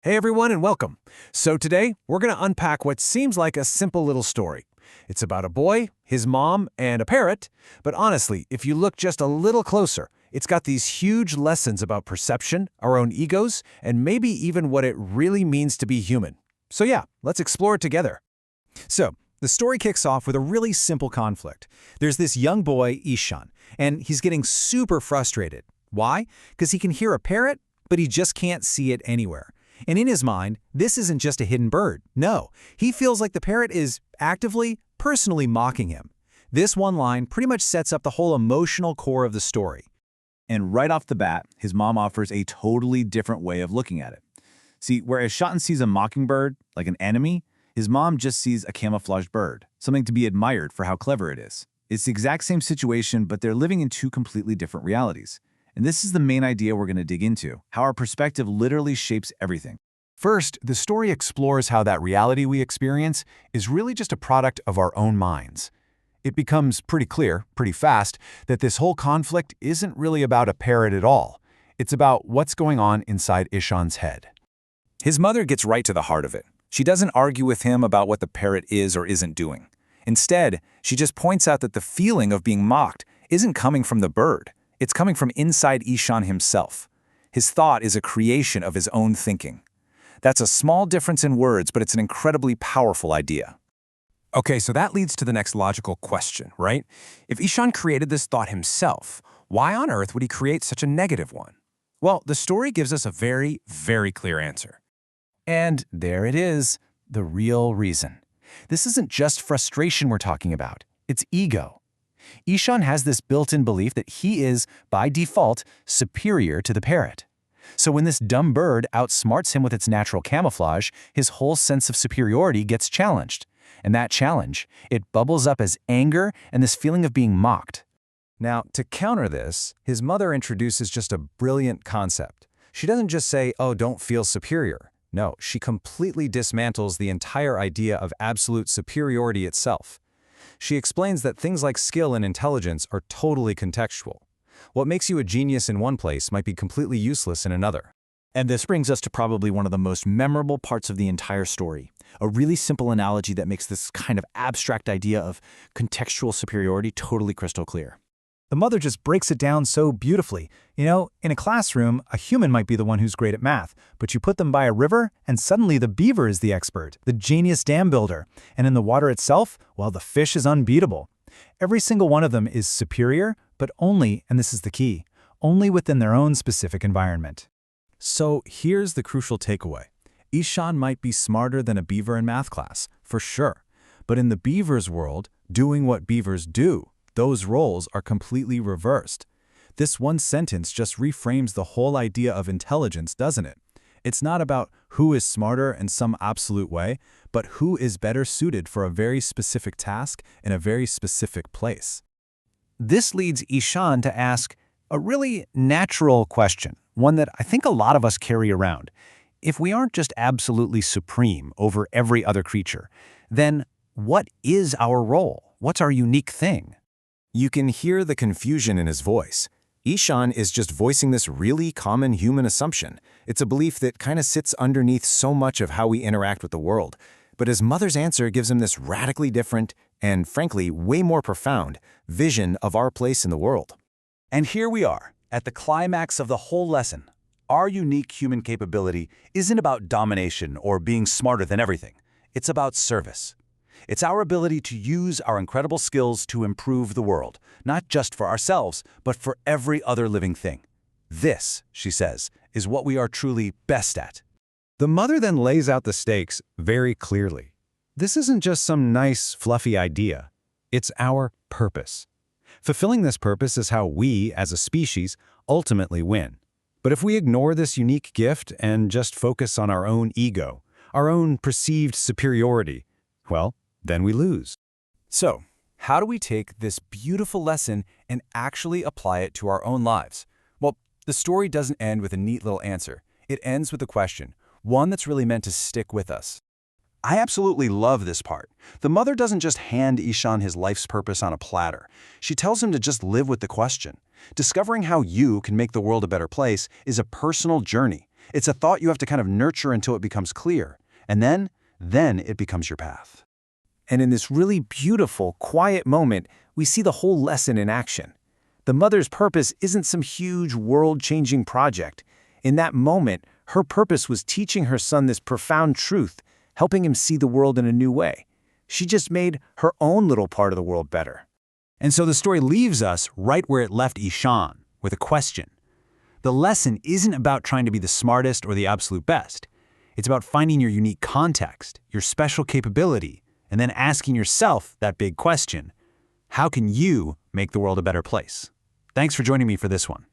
Hey everyone and welcome. So today, we're going to unpack what seems like a simple little story. It's about a boy, his mom, and a parrot, but honestly, if you look just a little closer, it's got these huge lessons about perception, our own egos, and maybe even what it really means to be human. So yeah, let's explore it together. So, the story kicks off with a really simple conflict. There's this young boy, Ishan, and he's getting super frustrated. Why? Because he can hear a parrot, but he just can't see it anywhere. And in his mind, this isn't just a hidden bird. No, he feels like the parrot is actively, personally mocking him. This one line pretty much sets up the whole emotional core of the story. And right off the bat, his mom offers a totally different way of looking at it. See, whereas Shotten sees a mockingbird like an enemy, his mom just sees a camouflaged bird, something to be admired for how clever it is. It's the exact same situation, but they're living in two completely different realities. And this is the main idea we're going to dig into, how our perspective literally shapes everything. First, the story explores how that reality we experience is really just a product of our own minds. It becomes pretty clear, pretty fast, that this whole conflict isn't really about a parrot at all. It's about what's going on inside Ishan's head. His mother gets right to the heart of it. She doesn't argue with him about what the parrot is or isn't doing. Instead, she just points out that the feeling of being mocked isn't coming from the bird. It's coming from inside Ishan himself. His thought is a creation of his own thinking. That's a small difference in words, but it's an incredibly powerful idea. Okay, so that leads to the next logical question, right? If Ishan created this thought himself, why on earth would he create such a negative one? Well, the story gives us a very, very clear answer. And there it is, the real reason. This isn't just frustration we're talking about, it's ego. Ishan has this built-in belief that he is, by default, superior to the parrot. So when this dumb bird outsmarts him with its natural camouflage, his whole sense of superiority gets challenged. And that challenge, it bubbles up as anger and this feeling of being mocked. Now, to counter this, his mother introduces just a brilliant concept. She doesn't just say, oh, don't feel superior. No, she completely dismantles the entire idea of absolute superiority itself. She explains that things like skill and intelligence are totally contextual. What makes you a genius in one place might be completely useless in another. And this brings us to probably one of the most memorable parts of the entire story. A really simple analogy that makes this kind of abstract idea of contextual superiority totally crystal clear. The mother just breaks it down so beautifully. You know, in a classroom, a human might be the one who's great at math, but you put them by a river, and suddenly the beaver is the expert, the genius dam builder. And in the water itself, well, the fish is unbeatable. Every single one of them is superior, but only, and this is the key, only within their own specific environment. So here's the crucial takeaway. Ishan might be smarter than a beaver in math class, for sure. But in the beaver's world, doing what beavers do, those roles are completely reversed. This one sentence just reframes the whole idea of intelligence, doesn't it? It's not about who is smarter in some absolute way, but who is better suited for a very specific task in a very specific place. This leads Ishan to ask a really natural question, one that I think a lot of us carry around. If we aren't just absolutely supreme over every other creature, then what is our role? What's our unique thing? You can hear the confusion in his voice. Ishan is just voicing this really common human assumption. It's a belief that kind of sits underneath so much of how we interact with the world. But his mother's answer gives him this radically different, and frankly, way more profound, vision of our place in the world. And here we are, at the climax of the whole lesson. Our unique human capability isn't about domination or being smarter than everything. It's about service. It's our ability to use our incredible skills to improve the world, not just for ourselves, but for every other living thing. This, she says, is what we are truly best at. The mother then lays out the stakes very clearly. This isn't just some nice, fluffy idea. It's our purpose. Fulfilling this purpose is how we, as a species, ultimately win. But if we ignore this unique gift and just focus on our own ego, our own perceived superiority, well, then we lose. So, how do we take this beautiful lesson and actually apply it to our own lives? Well, the story doesn't end with a neat little answer. It ends with a question, one that's really meant to stick with us. I absolutely love this part. The mother doesn't just hand Ishan his life's purpose on a platter. She tells him to just live with the question. Discovering how you can make the world a better place is a personal journey. It's a thought you have to kind of nurture until it becomes clear. And then it becomes your path. And in this really beautiful, quiet moment, we see the whole lesson in action. The mother's purpose isn't some huge, world-changing project. In that moment, her purpose was teaching her son this profound truth, helping him see the world in a new way. She just made her own little part of the world better. And so the story leaves us right where it left Ishan, with a question. The lesson isn't about trying to be the smartest or the absolute best. It's about finding your unique context, your special capability, and then asking yourself that big question: how can you make the world a better place? Thanks for joining me for this one.